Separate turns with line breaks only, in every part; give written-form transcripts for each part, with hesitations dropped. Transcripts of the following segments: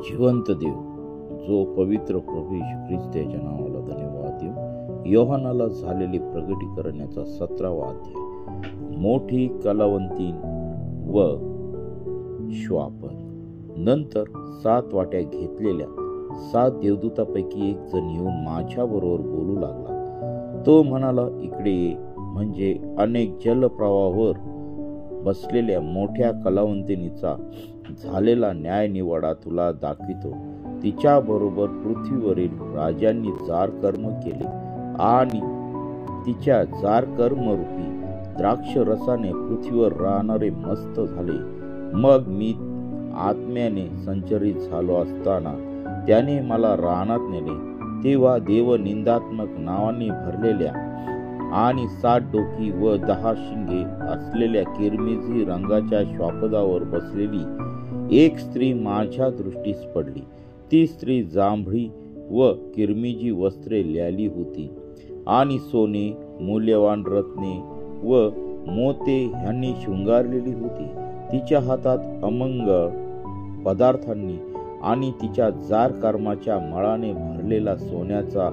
जिवंत देव, जो पवित्र प्रभू येशू ख्रिस्त याच्या नावाला धन्यवाद देऊ. योहानाला झालेले प्रगटीकरणाचा 17वा अध्याय. मोठी कलावंतीन व श्वापद. नंतर 7 वाट्या घेतलेल्या 7 देवदूतापैकी एक जण येऊन माझ्याबरोबर बोलू लागला. तो म्हणाला, इकडे ये, म्हणजे अनेक जलप्रवाहावर बसलेल्या मोठ्या कलावंतिनीचा झालेला न्यायनिवाडा तुला दाखवितो. तिच्याबरोबर पृथ्वीवरील राजांनी जार कर्म केले आणि तिच्या जार कर्मरूपी द्राक्ष रसाने पृथ्वीवर राहणारे मस्त झाले. मग मी आत्म्याने संचरित झालो असताना त्याने मला रानात नेले. तेव्हा देव निंदात्मक नावाने भरलेल्या आणि 7 डोकी व 10 शिंगे असलेल्या किरमिजी रंगाच्या श्वापदावर बसलेली एक स्त्री माझ्या दृष्टीस पडली. ती स्त्री जांभळी व किरमिजी वस्त्रे ल्याली होती आणि सोने, मूल्यवान रत्ने व मोते ह्यांनी शृंगारलेली होती. तिच्या हातात अमंगळ पदार्थांनी आणि तिच्या जार कर्माच्या मळाने भरलेला सोन्याचा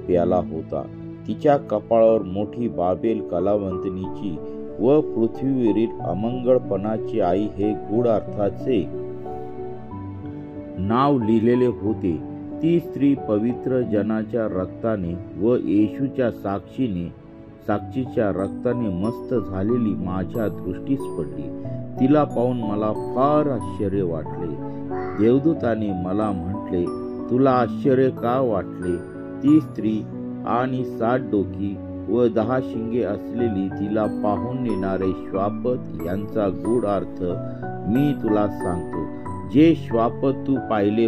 प्याला होता. तिच्या कपाळावर मोठी बाबेल कलावंतिनीची व पृथ्वीवरील अमंगळपणाची आई हे गूढ अर्थाचे नाव लिहिलेले होते. ती स्त्री पवित्र जनाच्या रक्ताने व येशूच्या साक्षीच्या रक्ताने मस्त झालेली माझ्या दृष्टीस पडली. तिला पाहून मला फार आश्चर्य वाटले. देवदूताने मला म्हटले, तुला आश्चर्य का वाटले? ती स्त्री आणि 7 डोकी व 10 शिंगे असलेली तिला पाहून नेणारे श्वापद यांचा गूढ अर्थ मी तुला सांगतो. जे श्वापद तू पाहिले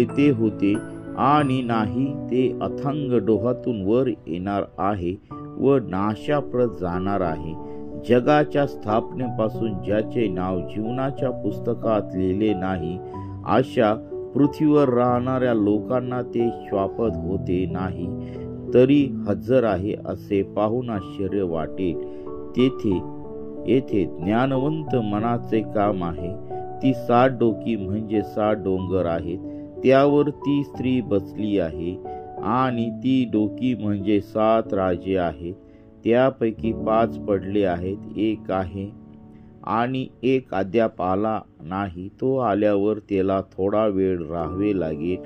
ते होते आणि नाही, ते अथांग डोहातून वर येणार आहे व नाशाप्रत जाणार आहे. जगाच्या स्थापनेपासून ज्याचे नाव जीवनाच्या पुस्तकात लिहिले नाही, अशा पृथ्वीवर राहणाऱ्या लोकांना ते श्वापद होते नाही, तरी हजर आहे असे पाहून आश्चर्य वाटेल. येथे ज्ञानवंत मनाचे काम आहे. ती 7 डोकी म्हणजे 7 डोंगर आहेत, त्यावर ती स्त्री बसली आहे. आणि ती डोकी म्हणजे 7 राजे आहेत. त्यापैकी 5 पडले आहेत, एक आहे आणि एक अद्याप आला नाही. तो आल्यावर त्याला थोडा वेळ राहावे लागेल.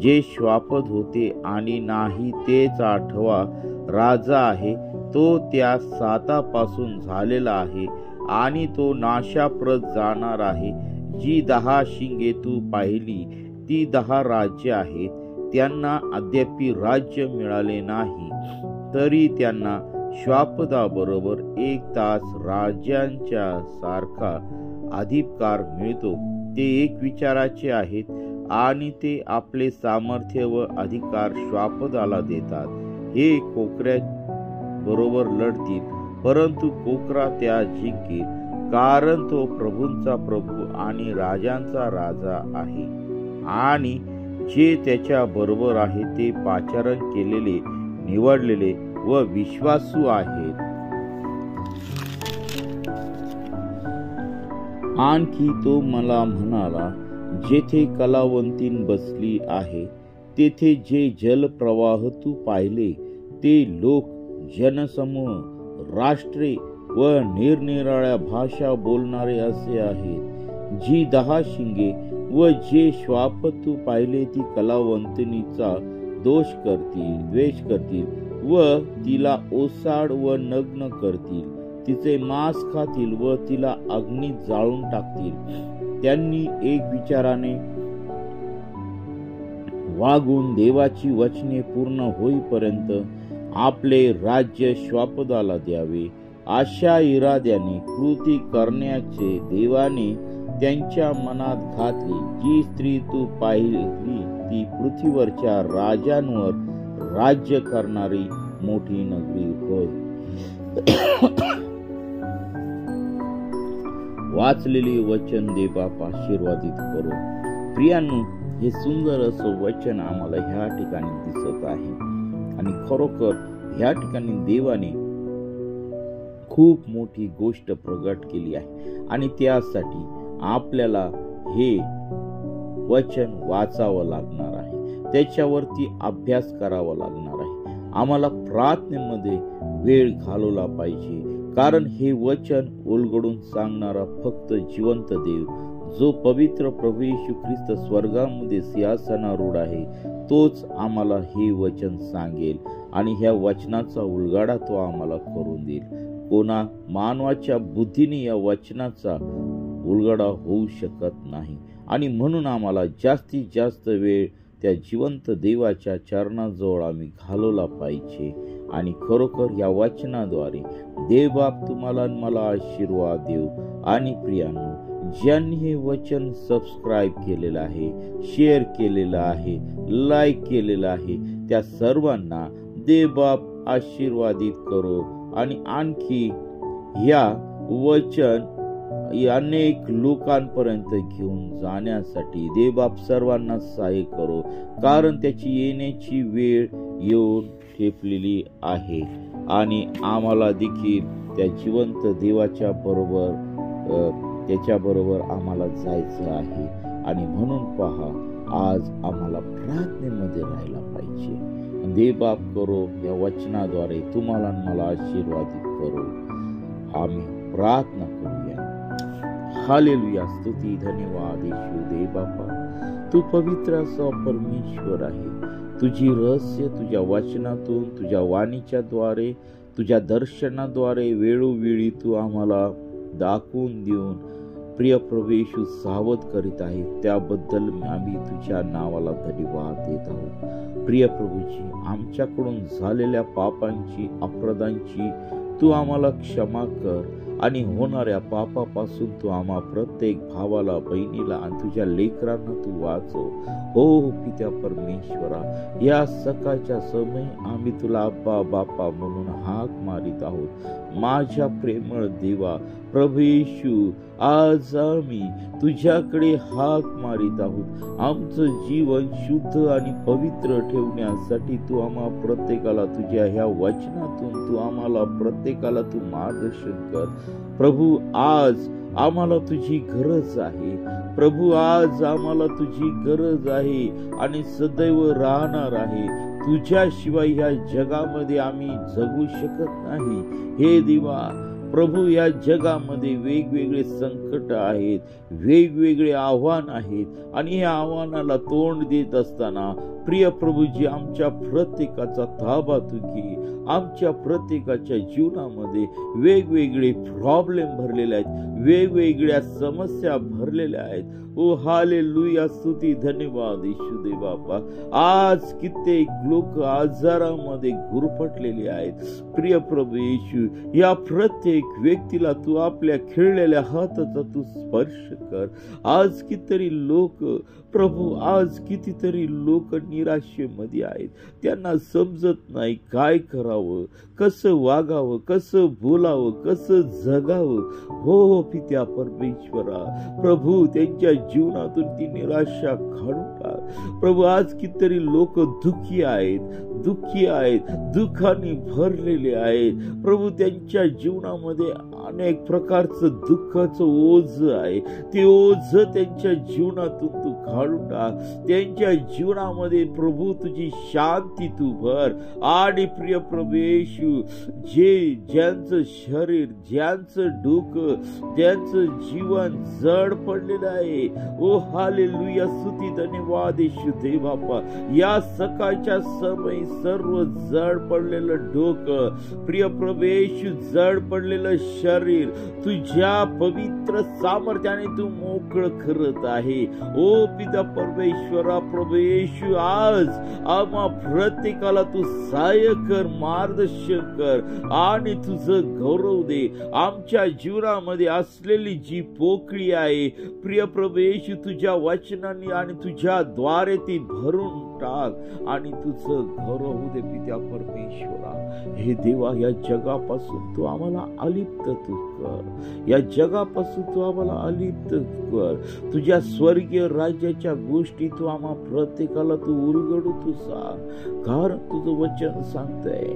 जे श्वापद होते आणि नाही, तेच 8वा राजा आहे. तो त्या 7पासून झालेला आहे आणि तो नाशाप्रत जाणार आहे. जी 10 शिंगे तू पाहिली ती 10 राज्य आहेत. त्यांना अद्याप राज्य मिळाले नाही, तरी त्यांना श्वापदाबरोबर 1 तास राजांच्या सारखा अधिकार मिळतो. ते एक विचाराचे आहेत आणि ते आपले सामर्थ्य व अधिकार श्वापदाला देतात. हे कोकऱ्या बरोबर लढतील, परंतु कोकरा त्या जिंकेल, कारण तो प्रभूंचा प्रभू आणि राजांचा राजा आहे. आणि जे त्याच्या बरोबर आहे ते पाचारण केलेले, निवडलेले व विश्वासू आहेत. आणखी तो मला म्हणाला, जेथे कलावंतीन बसली आहे तेथे जे जलप्रवाह तू पाहिले ते लोक, जनसमूह, राष्ट्रे व निरनिराळ्या भाषा बोलणारे असे आहेत. जी 10 शिंगे व जे श्वापद तू पाहिले ती कलावंतिनीचा द्वेष करतील व तिला ओसाड व नग्न करतील. तिचे मांस खातील व तिला अग्नीत जाळून टाकतील. त्यांनी एक विचाराने वागून देवाची वचने पूर्ण होईपर्यंत आपले राज्य श्वापदाला द्यावे. अशा इराद्याने कृती करण्याचे देवाने त्यांच्या मनात घातले. जी स्त्री तू पाहिली ती पृथ्वीवरच्या राजांवर राज्य करणारी मोठी नगरी होय. वाचलेले वचन देवबाप आशीर्वादित करो. प्रियांनो, हे सुंदर असं वचन आम्हाला ह्या ठिकाणी दिसत आहे आणि खरोखर ह्या ठिकाणी देवाने खूप मोठी गोष्ट प्रगट केली आहे आणि त्यासाठी आपल्याला हे वचन वाचावं लागणार आहे, त्याच्यावरती अभ्यास करावा लागणार आहे. आम्हाला प्रार्थनेमध्ये वेळ घालवला पाहिजे, कारण हे वचन उलगडून सांगणारा फक्त जिवंत देव, जो पवित्र प्रभू येशू ख्रिस्त स्वर्गामध्ये सिंहासनारूढ आहे, तोच आम्हाला हे वचन सांगेल आणि ह्या वचनाचा उलगडा तो आम्हाला करून देईल. कोणा मानवाच्या बुद्धीने या वचनाचा उलगडा होऊ शकत नाही. आणि म्हणून आम्हाला जास्तीत जास्त वेळ त्या जिवंत देवाच्या चरणाजवळ आम्ही घालवला पाहिजे. आणि खरोखर या वचनाद्वारे देवबाप तुम्हाला मला आशीर्वाद देऊ. आणि प्रियांनो, ज्यांनी हे वचन सबस्क्राईब केलेलं आहे, शेअर केलेलं आहे, लाईक केलेलं आहे, त्या सर्वांना देवबाप आशीर्वादित करो. आणि आणखी या वचन अनेक लोकांपर्यंत घेऊन जाण्यासाठी देवबाप सर्वांना सहाय्य करो, कारण त्याची येण्याची वेळ येऊन ठेपलेली आहे. आणि आम्हाला देखील त्या जिवंत देवाच्या त्याच्याबरोबर आम्हाला जायचं आहे. आणि म्हणून पहा, आज आम्हाला प्रार्थनेमध्ये राहायला पाहिजे. देवबाप करो या वचनाद्वारे तुम्हाला मला आशीर्वादित करो. आम्ही प्रार्थना करूया. हालेलुया. स्तुती धन्यवाद येशू देवबापा, तू पवित्र असा परमेश्वर आहे. तुझी रहस्य तुझ्या वचनातून, तुझ्या वाणीच्या द्वारे, तुझ्या दर्शनाद्वारे वेळोवेळी तू आम्हाला दाखवून देऊन प्रिय प्रभू येशू सावध करीत आहे. त्याबद्दल आम्ही तुझ्या नावाला धन्यवाद देत आहोत. प्रिय प्रभूजी, आमच्याकडून झालेल्या पापांची, अपराधांची तू आम्हाला क्षमा कर आणि होणाऱ्या पापापासून तू आम्हा प्रत्येक भावाला, बहिणीला आणि तुझ्या लेकरांना तू वाचव. हो पित्या परमेश्वरा, या सकाळच्या समय आम्ही तुला अब्बा बापा म्हणून हाक मारित आहोत. माझ्या प्रेमळ देवा प्रभू येशू, आज आम्ही तुझ्याकडे हाक मारित आहोत. आमचं जीवन शुद्ध आणि पवित्र ठेवण्यासाठी तू आम्हा प्रत्येकाला तुझ्या ह्या वचनातून तू आम्हाला प्रत्येकाला तू मार्गदर्शन कर. प्रभू, आज आम्हाला तुझी गरज आहे. प्रभू, आज आम्हाला तुझी गरज आहे आणि सदैव राहणार आहे. तुझ्याशिवाय ह्या जगामध्ये आम्ही जगू शकत नाही. हे देवा प्रभू, या जगामध्ये वेगवेगळे संकट आहेत, वेगवेगळे आव्हान आहेत आणि या आव्हानाला तोंड देत असताना प्रिय प्रभूजी, आमच्या प्रत्येकाचा ताबा तू घे. आमच्या प्रत्येकाच्या जीवनामध्ये वेगवेगळे प्रॉब्लेम भरलेले आहेत, वेगवेगळ्या समस्या भरलेल्या आहेत. ओ हालेलुया. स्तुती धन्यवाद येशू देवबापा. आज कित्येक लोक आजारामध्ये गुरफटलेले आहेत. प्रिय प्रभू येशू, या प्रत्येक व्यक्तीला तू आपल्या खिळलेल्या हाताचा तू स्पर्श कर. आज कितीतरी लोक प्रभू, आज कितीतरी लोक निराशेमध्ये आहेत. त्यांना समजत नाही काय करावं, कसं वागावं, कसं बोलावं, कसं जगावं. हो पित्या परमेश्वरा प्रभू, त्यांच्या जीवनातून ती निराशा काढून टाक. प्रभू, आज कितीतरी लोक दुःखी आहेत, दुःखाने भरलेले आहेत. प्रभू, त्यांच्या जीवनामध्ये अनेक प्रकारचं दुःखाचं ओझ आहे. ते ओझ त्यांच्या जीवनातून तू काढून टाक. त्यांच्या जीवनामध्ये प्रभू तुझी शांती तू भर. आणि प्रिय प्रभू येशू, ज्यांचं शरीर, ज्यांचं डोकं, ज्यांचं जीवन जड पडलेलं आहे, ओ हालेलुया. स्तुती धन्यवाद येशू देवबापा. या सकाळच्या समय सर्व जड पडलेलं डोकं, प्रिय प्रभू येशू, जड पडलेलं शरीर तुझ्या पवित्र सामर्थ्याने तू मोकळं करत आहे. ओ पिता परमेश्वरा प्रभू येशू, आज आम्हा प्रत्येकाला तू सहाय्य कर, मार्गदर्शन कर आणि तुझं गौरव दे. आमच्या जीवनामध्ये असलेली जी पोकळी आहे प्रिय प्रभू येशू, तुझ्या वचनाने आणि तुझ्या द्वारे ती भरून टाक आणि तुझं गौरव होऊ दे पित्या परमेश्वरा. हे देवा, या जगापासून तू आम्हाला अलिप्त तू कर. या जगापासून तू आम्हाला अलिप्त कर. तुझ्या स्वर्गीय राज्याच्या गोष्टी तू आम्हा प्रत्येकाला तू उलगडू तू सांग, कारण तुझं वचन सांगतंय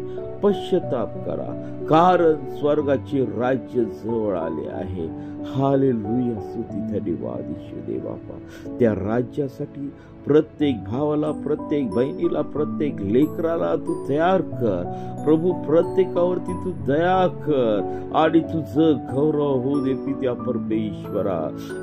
पश्चाताप करा, कारण स्वर्गाचे राज्य जवळ आले आहे. हालेलुया, स्तुती धन्यवाद येशू बापा. त्या राज्यासाठी प्रत्येक भावाला, प्रत्येक बहिणीला, प्रत्येक लेकराला तू तयार कर प्रभू. प्रत्येकावरती तू दया कर आणि तुझं गौरव होऊ दे पित्या परमेश्वरा.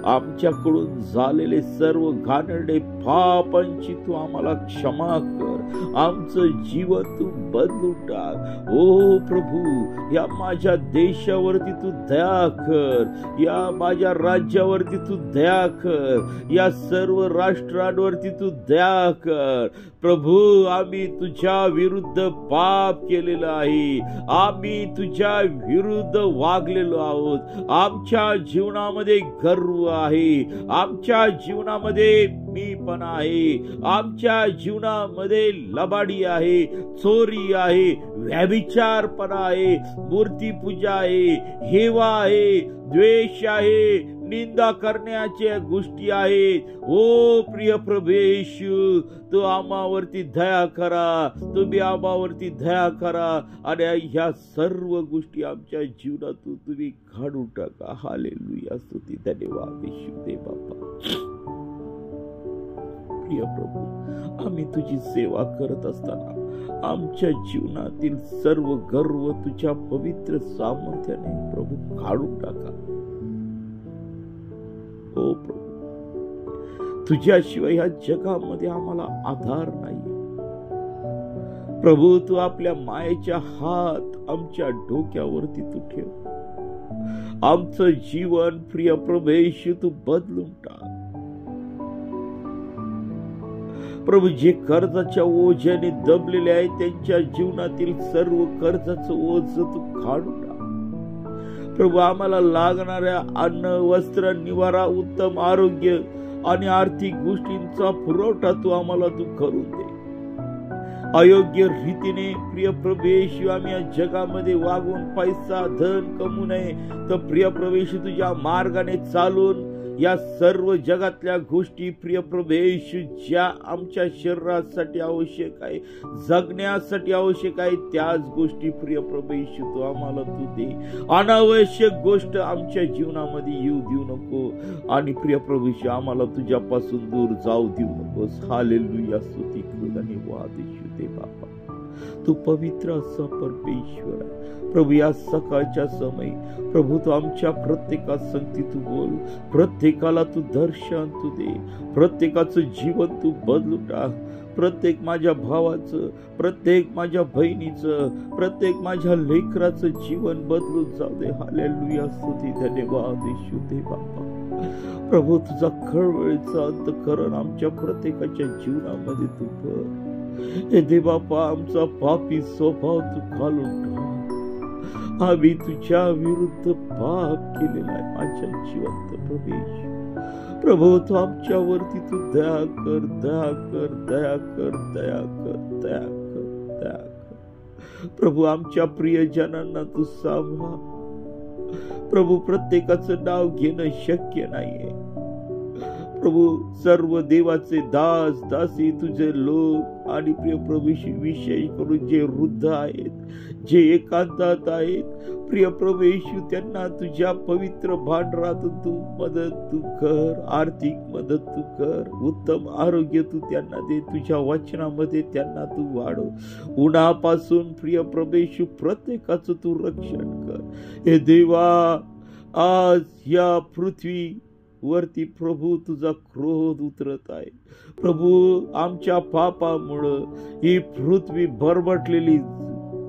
आमच्याकडून झालेले सर्व घाणेरडे पापांची तू आम्हाला क्षमा कर. आमचं जीवन तू बदलून टाक ओ प्रभू. या माझ्या देशावरती तू दया कर, या माझ्या राज्यावरती तू दया कर, या सर्व राष्ट्रांवरती तू दया कर प्रभू. आम्ही तुझ्या विरुद्ध पाप केलेलं आहे, आम्ही तुझ्या विरुद्ध वागलेलो आहोत. आमच्या जीवनामध्ये गर्व आहे, आमच्या जीवनामध्ये मीपणा आहे, आमच्या जीवनामध्ये लबाडी आहे, चोरी आहे, व्यभिचारपणा आहे, मूर्तीपूजा आहे, हेवा आहे, द्वेष आहे, निंदा करण्याच्या गोष्टी आहेत. ओ प्रिय प्रभू येशू, तू आम्हावरती दया करा, तुम्ही आम्हावरती दया करा आणि ह्या सर्व गोष्टी आमच्या जीवनातून तुम्ही काढून टाका. हालेलुया, स्तुती धन्यवाद येशू दे बापा. प्रिय प्रभू, आम्ही तुझी सेवा करत असताना आमच्या जीवनातील सर्व गर्व तुझ्या पवित्र सामर्थ्याने प्रभू काढून टाका. हो प्रभू, तुझ्याशिवाय ह्या जगामध्ये आम्हाला आधार नाही प्रभू. तू आपल्या मायेच्या हात आमच्या डोक्यावरती तू ठेव. आमचं जीवन प्रिय प्रभू येशू तू बदलून टाक प्रभू. जे कर्जाच्या ओझ्याने दबलेले आहेत त्यांच्या जीवनातील सर्व कर्जाचं ओझ तू काढून टाक प्रभू. आम्हाला लागणाऱ्या अन्न, वस्त्र, निवारा, उत्तम आरोग्य आणि आर्थिक गोष्टींचा पुरवठा तू आम्हाला तू करून दे. अयोग्य रीतीने प्रिय प्रभू येशू आम्ही या जगामध्ये वागून पैसा धन कमवू नये, तर प्रिय प्रभू येशू तुझ्या मार्गाने चालून या सर्व जगातल्या गोष्टी प्रिय प्रभू येशू ज्या आमच्या शरीरासाठी आवश्यक आहे, जगण्यासाठी आवश्यक आहे, त्याच गोष्टी प्रिय प्रभू येशू तू आम्हाला तू दे. अनावश्यक गोष्ट आमच्या जीवनामध्ये येऊ देऊ नको आणि प्रिय प्रभू येशू आम्हाला तुझ्यापासून दूर जाऊ देऊ नकोस. हालेलुया, स्तुती धन्यवाद येशू दे बापा. तू पवित्र असा परमेश्वर आहे प्रभू. या सकाळच्या समयी प्रभू तू आमच्या प्रत्येका संगती तू बोल, प्रत्येकाला तू दर्शन तू दे, प्रत्येकाचं जीवन तू बदलून टाक. प्रत्येक माझ्या भावाचं, प्रत्येक माझ्या बहिणीचं, प्रत्येक माझ्या लेकराचं जीवन बदलून जाऊ दे. हालेलुया, स्तुती धन्यवाद येशू दे बापा. प्रभू तुझा खळबळीचा अंतःकरण आमच्या प्रत्येकाच्या जीवनामध्ये तू कर. हे दे बापा, आमचा पापी स्वभाव तू घालून टाक. आम्ही तुझ्या विरुद्ध पाप केलेला आहे माझ्या जिवंत प्रभू. प्रभू तू आमच्यावरती तू दया कर, दया कर, दया कर, दया कर, दया कर, दया कर प्रभू. आमच्या प्रियजनांना तू सांभाळ प्रभू. प्रत्येकाचं नाव घेणं शक्य नाहीये प्रभू. सर्व देवाचे दास दासी तुझे लोक आणि प्रिय प्रभू विशेष करून जे वृद्ध आहेत, जे एकांतात आहेत, प्रिय प्रभू येशू त्यांना तुझ्या पवित्र भांडारातून तू मदत तू कर, आर्थिक मदत तू कर, उत्तम आरोग्य तू त्यांना दे, तुझ्या वचनामध्ये त्यांना तू वाढव. उन्हापासून प्रिय प्रभू येशू प्रत्येकाचं तू रक्षण कर. हे देवा, आज या पृथ्वी वरती प्रभू तुझा क्रोध उतरत आहे प्रभू. आमच्या पापामुळं ही पृथ्वी भरभटलेली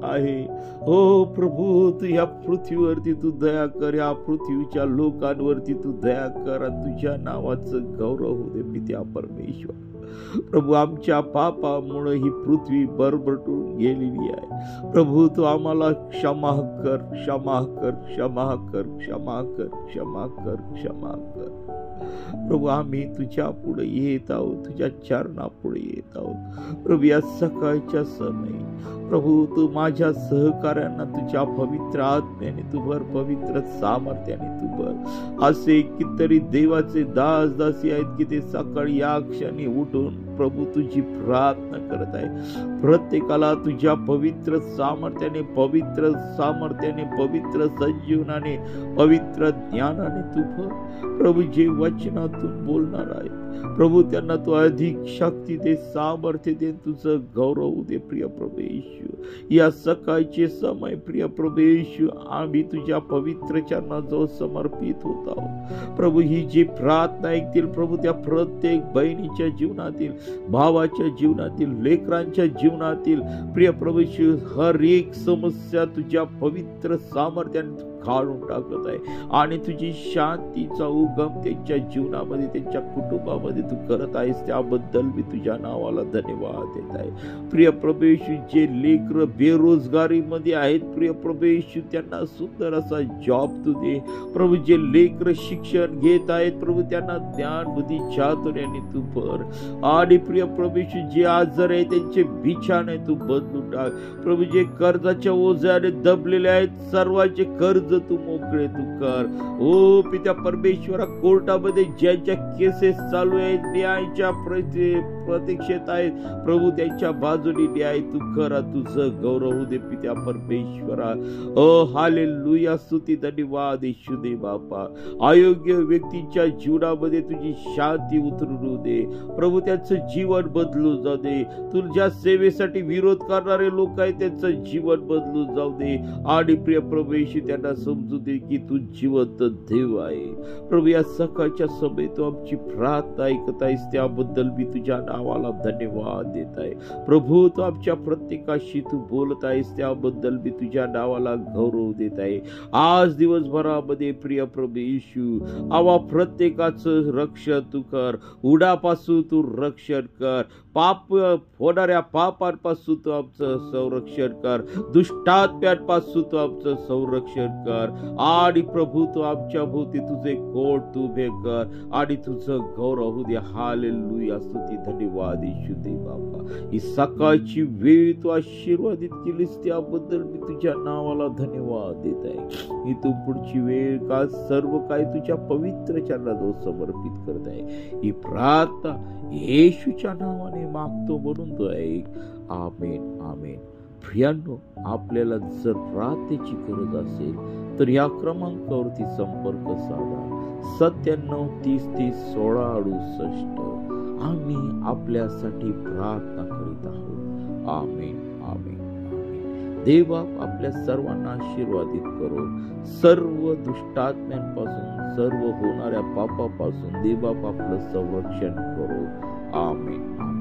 आहे. हो प्रभू, तू या पृथ्वीवरती तू दया कर, या पृथ्वीच्या लोकांवरती तू दया कर आणि तुझ्या नावाचं गौरव होऊ दे पित्या परमेश्वर. प्रभू, आमच्या पापामुळे ही पृथ्वी बरबटून गेलेली आहे. प्रभू, तू आम्हाला क्षमा कर, क्षमा कर, क्षमा कर, क्षमा कर, क्षमा कर, क्षमा कर. प्रभू, आम्ही तुझ्या पुढे येत आहोत, तुझ्या चरणापुढे येत आहोत. प्रभू, या सकाळच्या समयी प्रभू, तू माझ्या सहकार्यांना तुझ्या पवित्र आत्म्याने तू भर, पवित्र सामर्थ्याने तू भर. असे कितीतरी देवाचे दास दासी आहेत की ते सकाळी या क्षणी उठून प्रभू तुझी प्रार्थना करत आहे. प्रत्येकाला तुझ्या पवित्र सामर्थ्याने, पवित्र सामर्थ्याने, पवित्र संजीवनाने, पवित्र ज्ञानाने तू भर. प्रभू, जे वचनातून बोलणार आहे प्रभू, त्यांना तू अधिक शक्ती दे, सामर्थ्य दे, तुझं गौरव दे. प्रिय प्रभू येशू, या सकाळचे समय प्रिय प्रभू येशू, आम्ही तुझ्या पवित्र चरणाजवळ समर्पित होत आहोत. प्रभू, ही जी प्रार्थना ऐकतील प्रभू, त्या प्रत्येक बहिणीच्या जीवनातील, भावाच्या जीवनातील, लेकरांच्या जीवनातील प्रिय प्रभू येशू, हर एक समस्या तुझ्या पवित्र सामर्थ्याने काढून टाकत आहे आणि तुझी शांतीचा उगम त्यांच्या जीवनामध्ये, त्यांच्या कुटुंबामध्ये तू करत आहेस. त्याबद्दल मी तुझ्या नावाला धन्यवाद देत आहे. प्रिय प्रभू येशू, जे लेकर बेरोजगारीमध्ये आहेत प्रिय प्रभू येशू, त्यांना सुंदर असा जॉब तू दे. प्रभू, जे लेकर शिक्षण घेत आहेत प्रभू, त्यांना ज्ञान, बुद्धी, चातुर्याने तू भर. आणि प्रिय प्रभू येशू, जे आजार आहे त्यांचे बिछाने तू बदलून टाक. प्रभू, जे कर्जाच्या ओझ्याने दबलेले आहेत सर्वांचे कर्ज तू मोकळे तू कर. ओ पित्या परमेश्वरा, कोर्टामध्ये ज्यांच्या केसेस चालू आहेत, न्यायाच्या प्रतीक्षेत आहेत प्रभू, त्यांच्या बाजूने न्याय तू कर. तुझं गौरव होऊ दे पित्या परमेश्वरा. ओ हालेलुया, स्तुती, धन्यवाद येशू दे बापा. अयोग्य व्यक्तीच्या जीवनामध्ये तुझी शांती उतरू दे प्रभू, त्यांचं जीवन बदलू जाऊ दे. तुझ्या सेवेसाठी विरोध करणारे लोक आहेत त्यांचं जीवन बदलू जाऊ दे. आणि प्रिय प्रभू येशू, त्यांना समजू दे की तू जिवंत देव आहे. प्रभू, या सकाळच्या सभेत तू आमची प्रार्थना ऐकत आहेस, त्याबद्दल मी तुझ्या नावाला धन्यवाद देत आहे. प्रभू, तू आमच्या प्रत्येकाशी तू बोलत आहेस, त्याबद्दल मी तुझ्या नावाला गौरव देत आहे. आज दिवसभरामध्ये प्रिय प्रभू येशू, आवा प्रत्येकाचं रक्षण तू कर. उडापासून तू रक्षण कर. पाप होणाऱ्या पापांपासून तू आमचं संरक्षण कर. दुष्टात्म्यांपासून तू आमचं संरक्षण कर. आणि प्रभू, तू आमच्या भोवती तुझे कोट तू उभे कर आणि तुझं गौरव होऊ दे. हालेलुया, स्तुती, धन्यवाद येशू दे बाबा. ही सकाळची वेळ तू आशीर्वादित केलीस, त्याबद्दल मी तुझ्या नावाला धन्यवाद देत आहे. इथून पुढची वेळ का सर्व काही तुझ्या पवित्र चरणाजवळ समर्पित करत आहे. ही प्रार्थना येशूच्या नावाने मागतो म्हणून तो ऐक. आमेन, आमेन. प्रियांनो, आपल्याला जर प्रार्थनेची गरज असेल तर या क्रमांकावरती संपर्क साधा. 97 30 30 16 68. आम्ही आपल्यासाठी प्रार्थना करीत आहोत. आमेन, आमेन, आमेन. देव आपल्या सर्वांना आशीर्वादित करो. सर्व दुष्टात्म्यांपासून, सर्व होणाऱ्या पापापासून देव आपलं संरक्षण करो. आमेन.